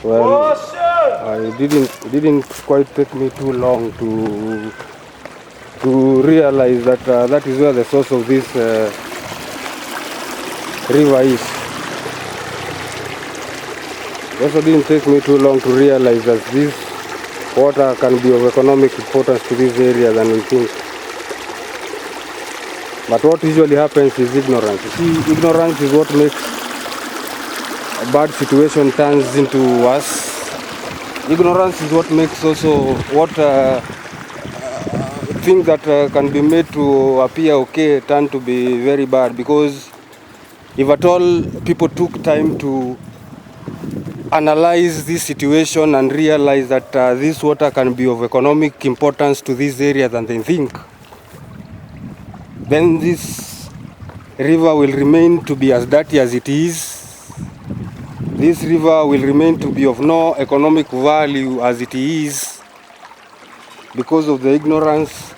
Well, it didn't quite take me too long to realize that that is where the source of this river is. It also didn't take me too long to realize that this water can be of economic importance to this area than we think. But what usually happens is ignorance. You see, ignorance is what makes a bad situation turns into worse. Ignorance is what makes also what things that can be made to appear okay turn to be very bad, because if at all people took time to analyze this situation and realize that this water can be of economic importance to this area than they think, then this river will remain to be as dirty as it is. This river will remain to be of no economic value as it is, because of the ignorance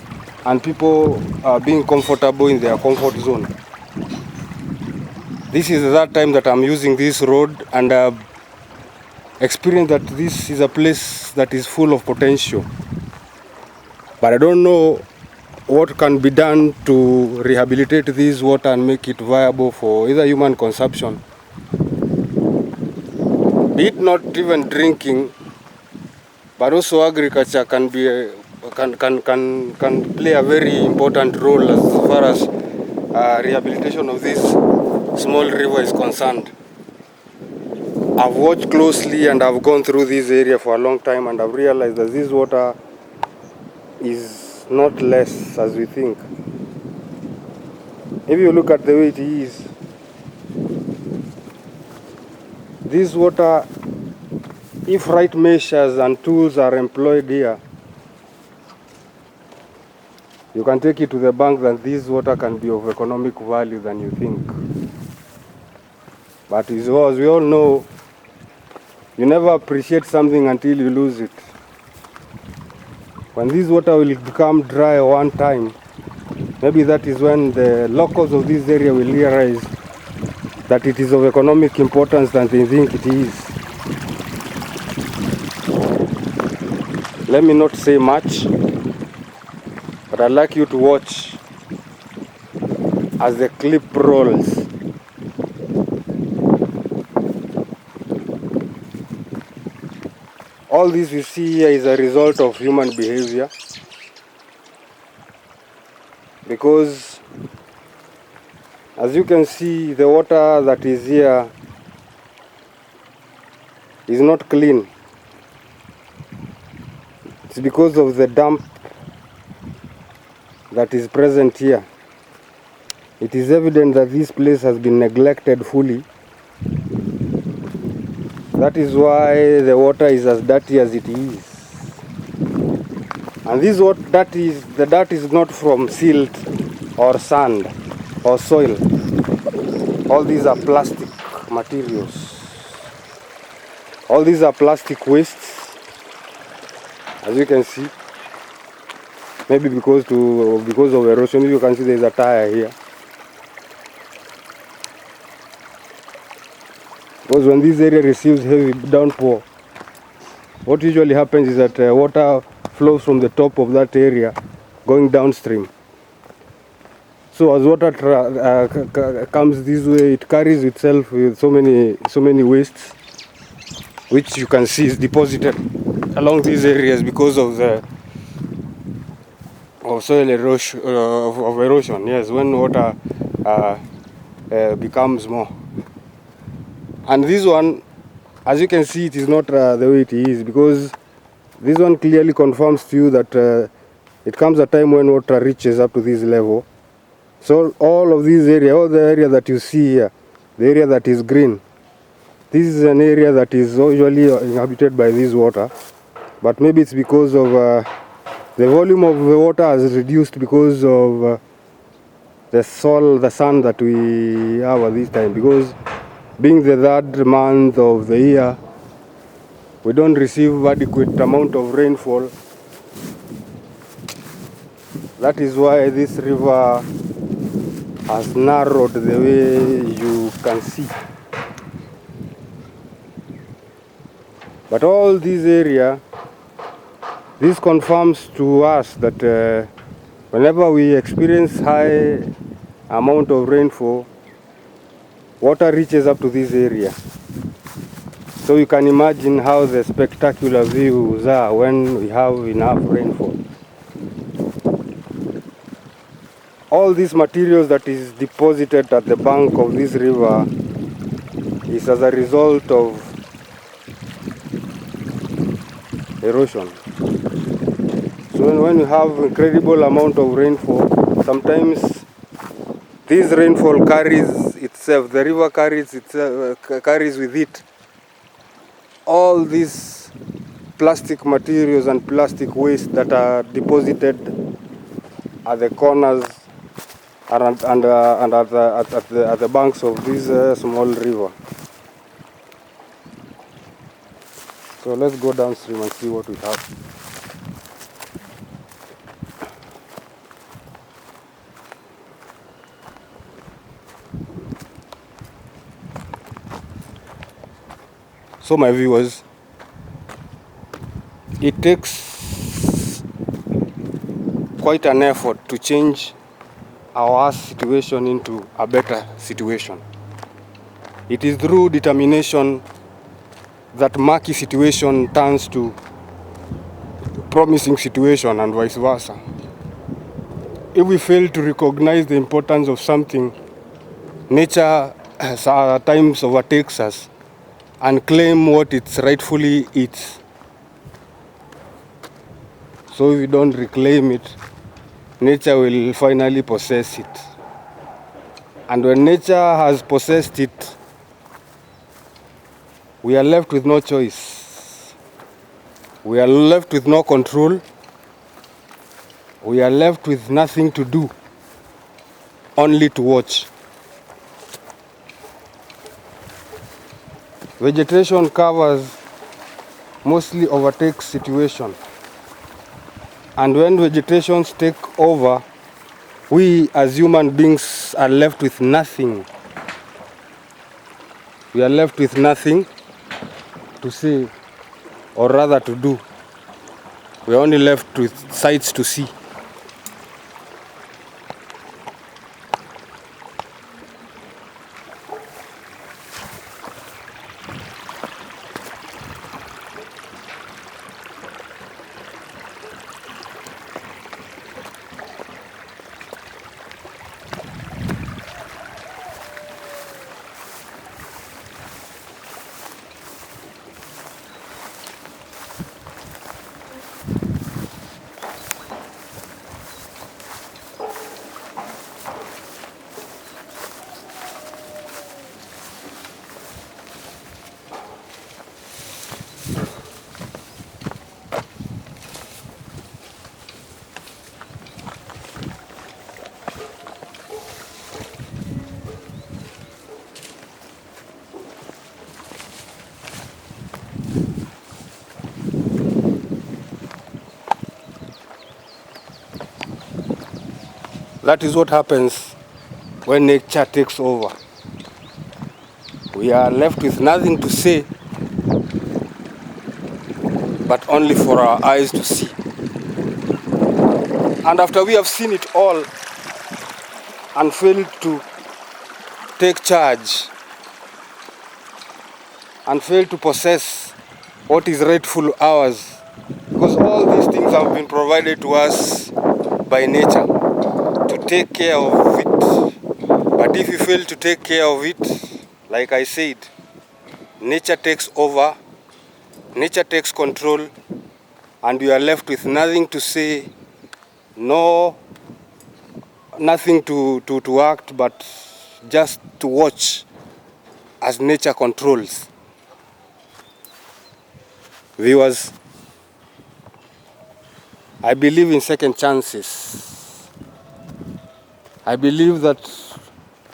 and people being comfortable in their comfort zone. This is that time that I'm using this road, and I've experienced that this is a place that is full of potential. But I don't know what can be done to rehabilitate this water and make it viable for either human consumption, be it not even drinking, but also agriculture can be can play a very important role as far as rehabilitation of this small river is concerned. I've watched closely and I've gone through this area for a long time, and I've realized that this water is not less as we think. If you look at the way it is, this water, if right measures and tools are employed here, you can take it to the bank that this water can be of economic value than you think. But as we all know, you never appreciate something until you lose it. When this water will become dry one time, maybe that is when the locals of this area will realize that it is of economic importance than they think it is. Let me not say much, but I'd like you to watch as the clip rolls. All this you see here is a result of human behavior, because as you can see, the water that is here is not clean. It's because of the dump that is present here. It is evident that this place has been neglected fully. That is why the water is as dirty as it is. And this the dirt is not from silt or sand or soil. All these are plastic materials. All these are plastic wastes, as you can see. Maybe because of erosion, you can see there is a tire here. Because when this area receives heavy downpour, what usually happens is that water flows from the top of that area going downstream. So as water comes this way, it carries itself with so many wastes, which you can see is deposited along these areas because of the soil erosion, of erosion. Yes, when water becomes more. And this one, as you can see, it is not the way it is, because this one clearly confirms to you that it comes a time when water reaches up to this level. So all of this area, all the area that you see here, the area that is green, this is an area that is usually inhabited by this water. But maybe it's because of the volume of the water has reduced because of the sun that we have at this time, because being the third month of the year, we don't receive adequate amount of rainfall. That is why this river has narrowed the way you can see. But all this area, this confirms to us that whenever we experience high amount of rainfall, water reaches up to this area. So you can imagine how the spectacular views are when we have enough rainfall. All these materials that is deposited at the bank of this river is as a result of erosion. So when you have incredible amount of rainfall, sometimes this rainfall carries itself, the river carries with it all these plastic materials and plastic waste that are deposited at the corners and at the banks of this small river. So let's go downstream and see what we have. So my viewers, it takes quite an effort to change our worst situation into a better situation. It is through determination that murky situation turns to promising situation and vice versa. If we fail to recognize the importance of something, nature at times overtakes us and claim what it's rightfully its. So if we don't reclaim it, nature will finally possess it. And when nature has possessed it, we are left with no choice. We are left with no control. We are left with nothing to do, only to watch. Vegetation covers mostly overtakes situation. And when vegetations take over, we as human beings are left with nothing. We are left with nothing to say, or rather to do. We are only left with sights to see. That is what happens when nature takes over. We are left with nothing to say, but only for our eyes to see. And after we have seen it all and failed to take charge and failed to possess what is rightful ours, because all these things have been provided to us by nature to take care of it. But if you fail to take care of it, like I said, nature takes over, nature takes control, and you are left with nothing to say, nothing to act, but just to watch as nature controls. Viewers, I believe in second chances. I believe that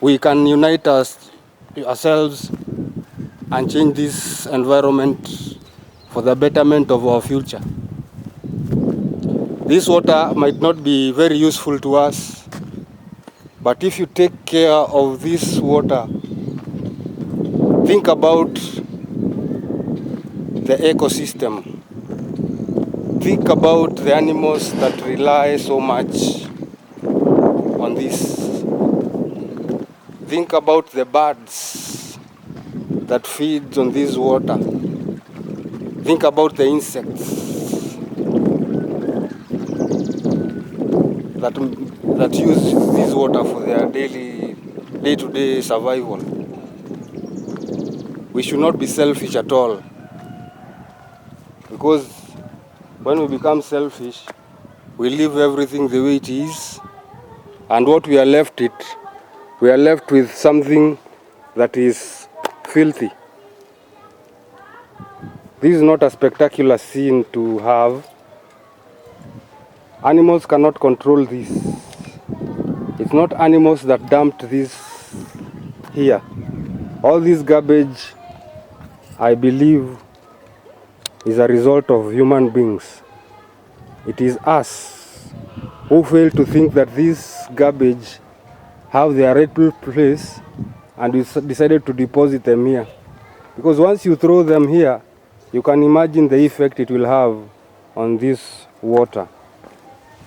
we can unite ourselves and change this environment for the betterment of our future. This water might not be very useful to us, but if you take care of this water, think about the ecosystem. Think about the animals that rely so much on this. Think about the birds that feed on this water. Think about the insects that use this water for their day-to-day survival. We should not be selfish at all, because when we become selfish, we leave everything the way it is, and what we are left with something that is filthy. This is not a spectacular scene to have. Animals cannot control this. It's not animals that dumped this here. All this garbage, I believe, is a result of human beings. It is us who fail to think that this garbage have their rightful place, and we decided to deposit them here. Because once you throw them here, you can imagine the effect it will have on this water.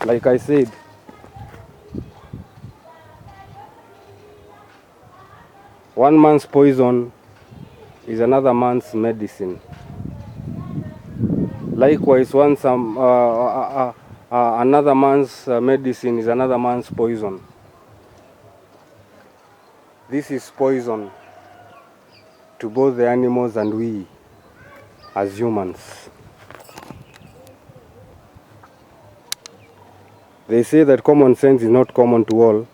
Like I said, one man's poison is another man's medicine. Likewise, another man's medicine is another man's poison. This is poison to both the animals and we as humans. They say that common sense is not common to all,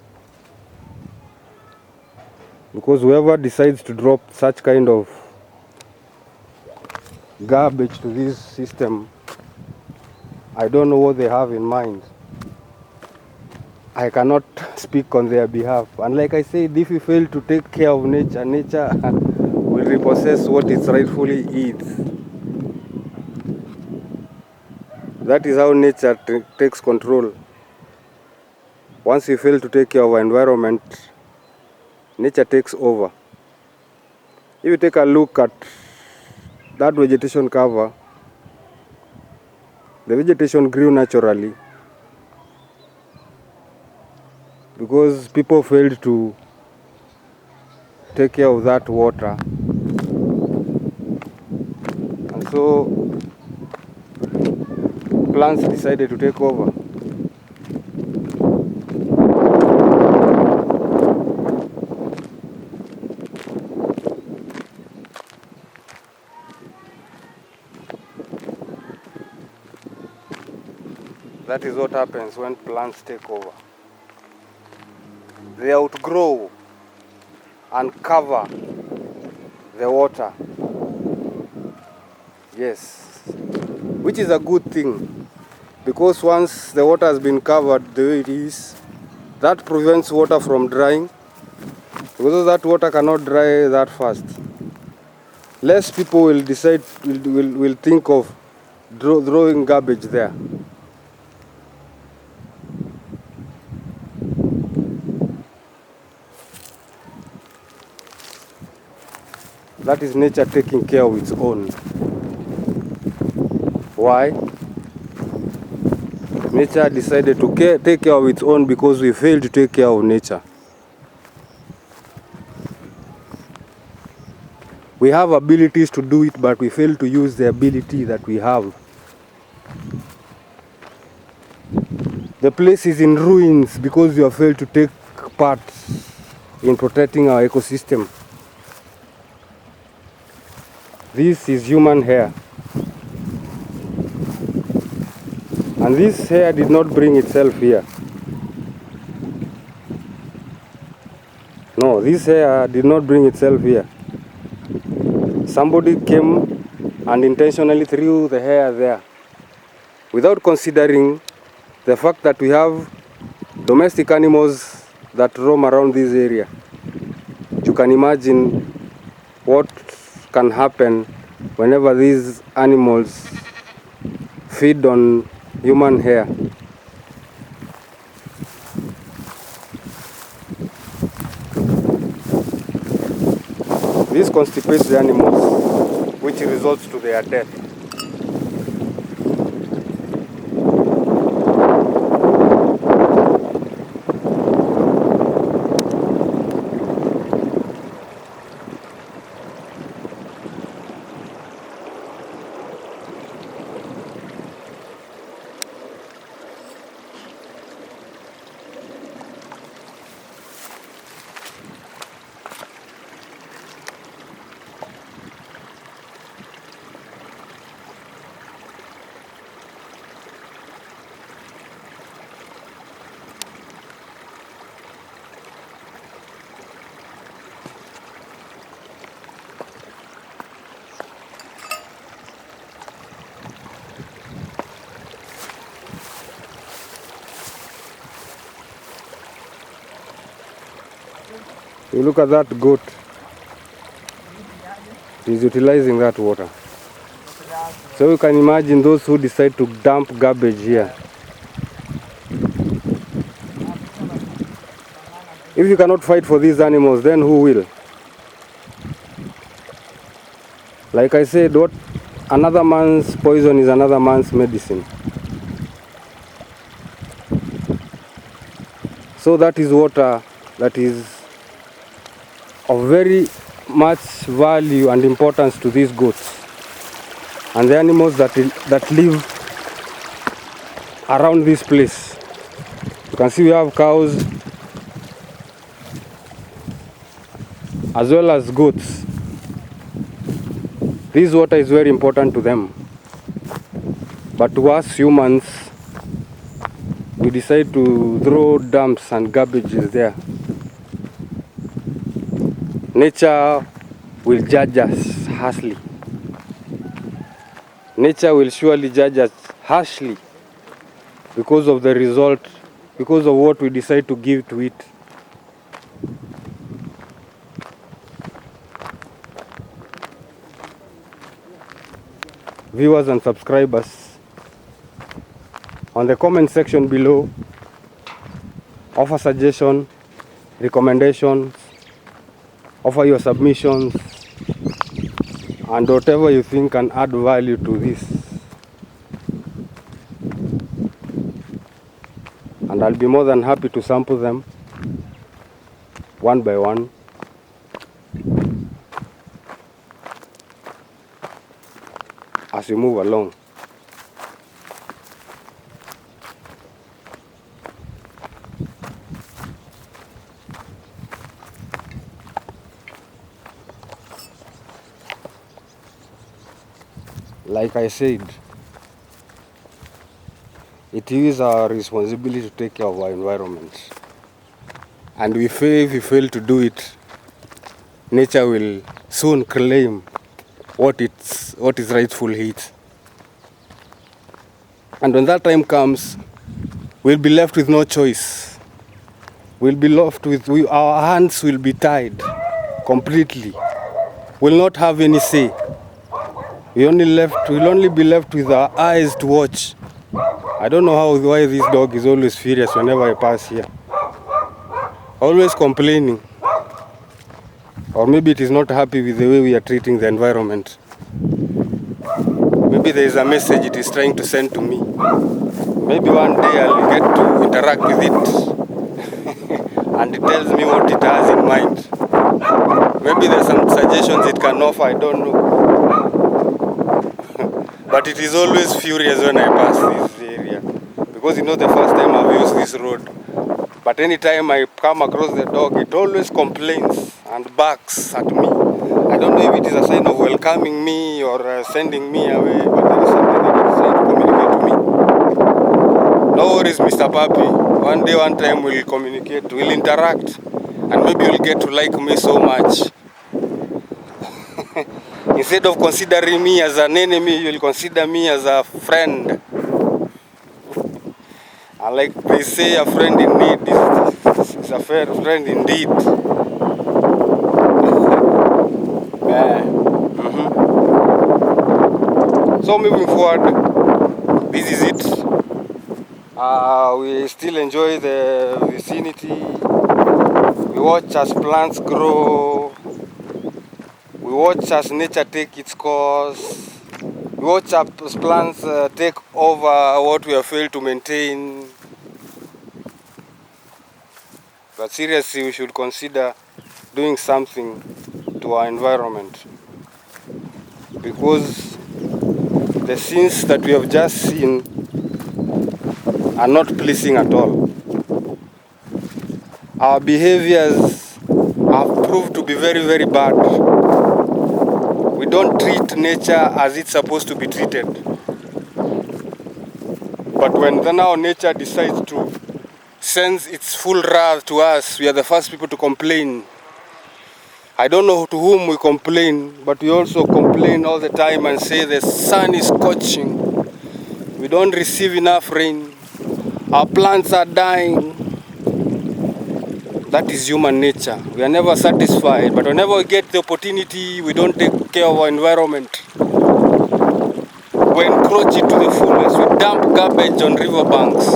because whoever decides to drop such kind of garbage to this system, I don't know what they have in mind. I cannot speak on their behalf. And like I said, if we fail to take care of nature, nature will repossess what it rightfully is. That is how nature takes control. Once we fail to take care of our environment, nature takes over. If you take a look at that vegetation cover, the vegetation grew naturally because people failed to take care of that water. And so plants decided to take over. That is what happens when plants take over. They outgrow and cover the water. Yes, which is a good thing, because once the water has been covered the way it is, that prevents water from drying, because that water cannot dry that fast. Less people will will think of throwing garbage there. That is nature taking care of its own. Why? Nature decided to take care of its own because we failed to take care of nature. We have abilities to do it, but we fail to use the ability that we have. The place is in ruins because we have failed to take part in protecting our ecosystem. This is human hair. And this hair did not bring itself here. No, this hair did not bring itself here. Somebody came and intentionally threw the hair there without considering the fact that we have domestic animals that roam around this area. You can imagine what can happen whenever these animals feed on human hair. This constipates the animals. which results to their death. You look at that goat. He's utilizing that water. So you can imagine those who decide to dump garbage here. If you cannot fight for these animals, then who will? Like I said, what another man's poison is another man's medicine. So that is water that is of very much value and importance to these goats and the animals that live around this place. You can see we have cows as well as goats. This water is very important to them, but to us humans, we decide to throw dumps and garbages there. Nature will judge us harshly. Nature will surely judge us harshly because of the result, because of what we decide to give to it. Viewers and subscribers, on the comment section below, offer suggestions, recommendations, offer your submissions, and whatever you think can add value to this. And I'll be more than happy to sample them one by one. As we move along. Like I said, it is our responsibility to take care of our environment. And if we fail to do it, nature will soon claim what is rightful it. And when that time comes, we'll be left with no choice. We'll be left with, our hands will be tied completely. We'll not have any say. We'll only be left with our eyes to watch. I don't know why this dog is always furious whenever I pass here. Always complaining. Or maybe it is not happy with the way we are treating the environment. Maybe there is a message it is trying to send to me. Maybe one day I'll get to interact with it and it tells me what it has in mind. Maybe there's some suggestions it can offer, I don't know. But it is always furious when I pass this area. Because the first time I've used this road. But anytime I come across the dog, it always complains and barks at me. I don't know if it is a sign of welcoming me or sending me away, but there is something that it is trying to communicate to me. No worries, Mr. Papi. One day, one time we'll communicate, we'll interact, and maybe you'll get to like me so much. Instead of considering me as an enemy, you'll consider me as a friend. And like they say, a friend in need is a fair friend indeed. So moving forward, this is it. We still enjoy the vicinity. We watch as plants grow. We We watch as nature take its course. We watch as plants take over what we have failed to maintain. But seriously, we should consider doing something to our environment, because the scenes that we have just seen are not pleasing at all. Our behaviors have proved to be very, very bad. We don't treat nature as it's supposed to be treated. But when now nature decides to send its full wrath to us, we are the first people to complain. I don't know to whom we complain, but we also complain all the time and say the sun is scorching. We don't receive enough rain. Our plants are dying. That is human nature. We are never satisfied, but whenever we get the opportunity, we don't take care of our environment. We encroach it to the fullest. We dump garbage on riverbanks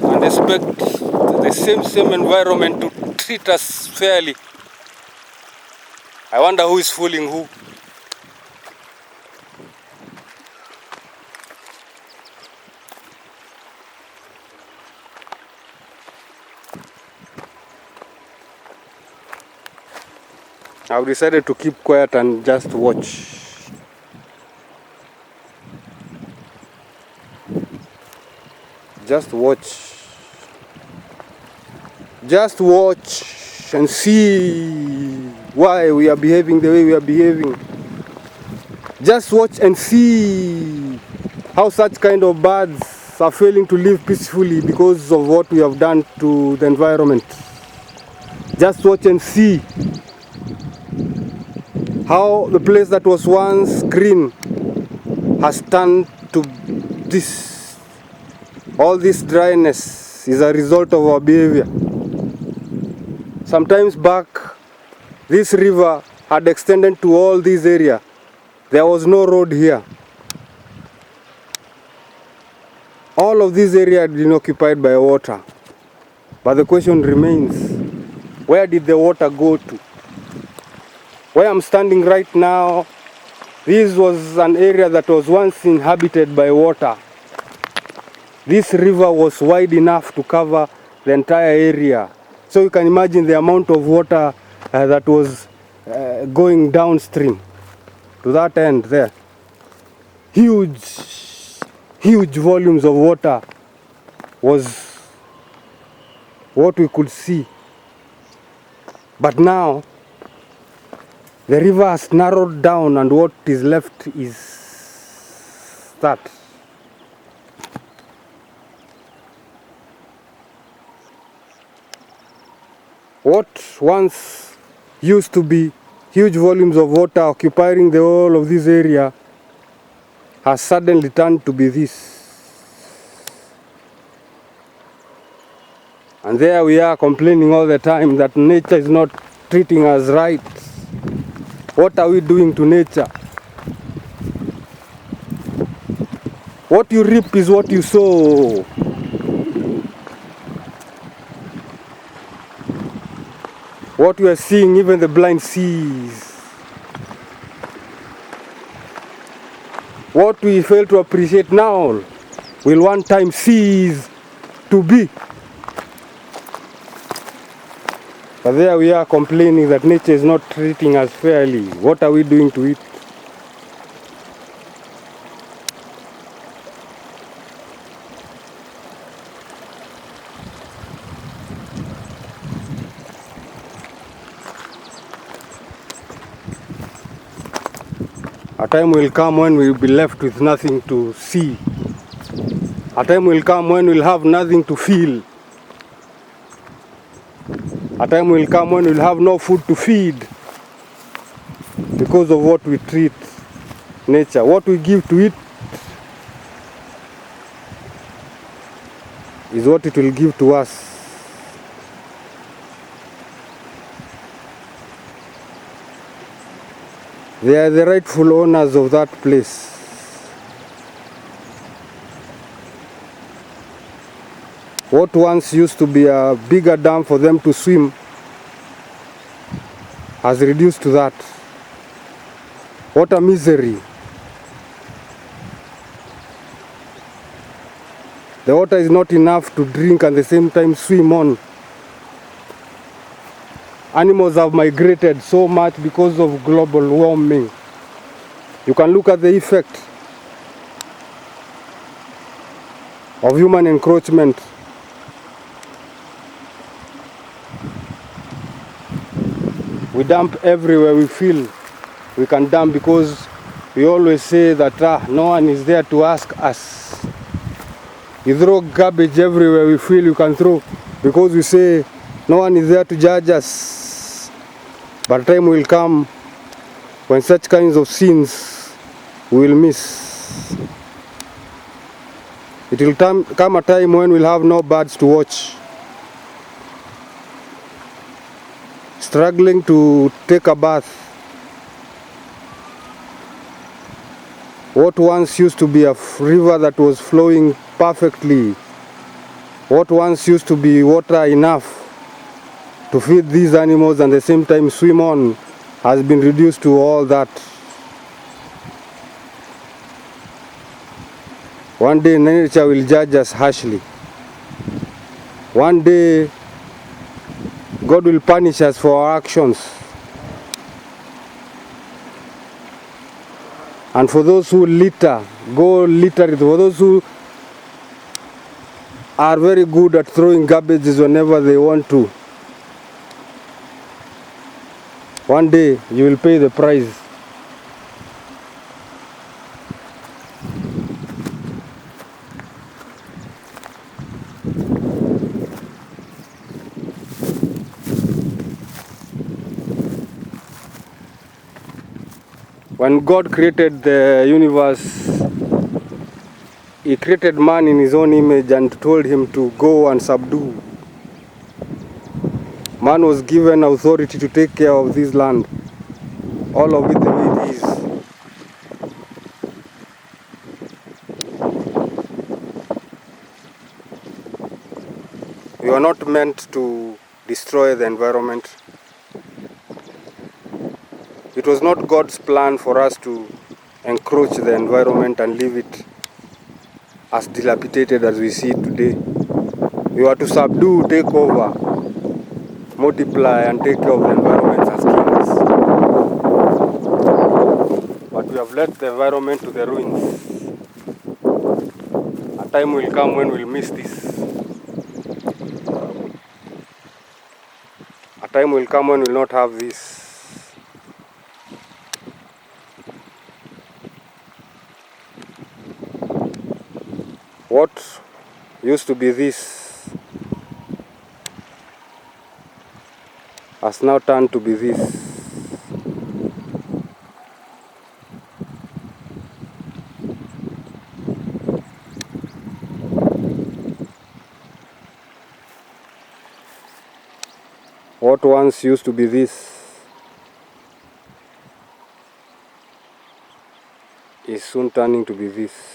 and expect the same environment to treat us fairly. I wonder who is fooling who. I've decided to keep quiet and just watch. Just watch. Just watch and see why we are behaving the way we are behaving. Just watch and see how such kind of birds are failing to live peacefully because of what we have done to the environment. Just watch and see how the place that was once green has turned to this. All this dryness is a result of our behavior. Sometimes back, this river had extended to all this area. There was no road here. All of this area had been occupied by water. But the question remains, where did the water go to? Where I'm standing right now, this was an area that was once inhabited by water. This river was wide enough to cover the entire area. So you can imagine the amount of water that was going downstream to that end there. Huge volumes of water was what we could see. But now, the river has narrowed down and what is left is that. What once used to be huge volumes of water occupying the whole of this area has suddenly turned to be this. And there we are complaining all the time that nature is not treating us right. What are we doing to nature? What you reap is what you sow. What we are seeing, even the blind sees. What we fail to appreciate now will one time cease to be. But there we are complaining that nature is not treating us fairly. What are we doing to it? A time will come when we'll be left with nothing to see. A time will come when we'll have nothing to feel. A time will come when we'll have no food to feed because of what we treat nature. What we give to it is what it will give to us. They are the rightful owners of that place. What once used to be a bigger dam for them to swim has reduced to that. What a misery. The water is not enough to drink and at the same time swim on. Animals have migrated so much because of global warming. You can look at the effect of human encroachment. We dump everywhere we feel we can dump because we always say that no one is there to ask us. We throw garbage everywhere we feel you can throw because we say no one is there to judge us. But time will come when such kinds of sins we will miss. It will come a time when we'll have no birds to watch, struggling to take a bath. What once used to be a river that was flowing perfectly, what once used to be water enough to feed these animals and at the same time swim on, has been reduced to all that. One day nature will judge us harshly. One day God will punish us for our actions. And for those who litter, go litter it. For those who are very good at throwing garbages whenever they want to, one day you will pay the price. When God created the universe, He created man in His own image and told him to go and subdue. Man was given authority to take care of this land, all of it the way it is. We are not meant to destroy the environment. It was not God's plan for us to encroach the environment and leave it as dilapidated as we see it today. We were to subdue, take over, multiply and take care of the environment as kings. But we have left the environment to the ruins. A time will come when we'll miss this. A time will come when we'll not have this. What used to be this has now turned to be this. What once used to be this is soon turning to be this.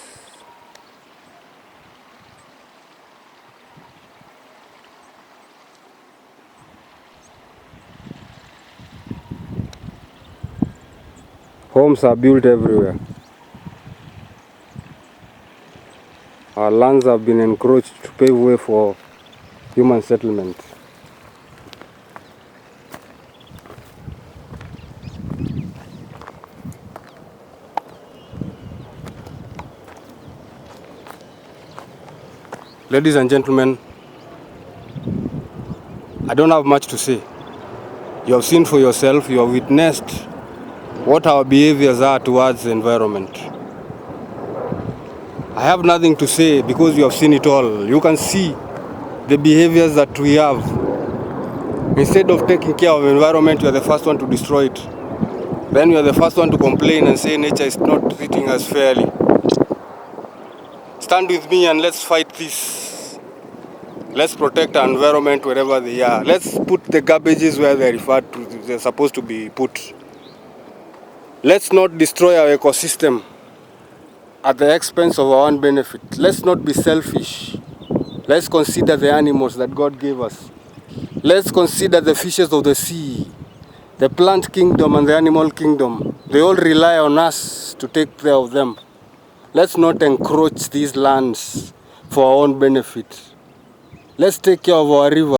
Homes are built everywhere. Our lands have been encroached to pave way for human settlement. Ladies and gentlemen, I don't have much to say. You have seen for yourself, you have witnessed what our behaviors are towards the environment. I have nothing to say because you have seen it all. You can see the behaviors that we have. Instead of taking care of the environment, you are the first one to destroy it. Then you are the first one to complain and say nature is not treating us fairly. Stand with me and let's fight this. Let's protect our environment wherever they are. Let's put the garbages where they're supposed to be put. Let's not destroy our ecosystem at the expense of our own benefit. Let's not be selfish. Let's consider the animals that God gave us. Let's consider the fishes of the sea, The plant kingdom and the animal kingdom, they all rely on us to take care of them. Let's not encroach these lands for our own benefit. Let's take care of our river.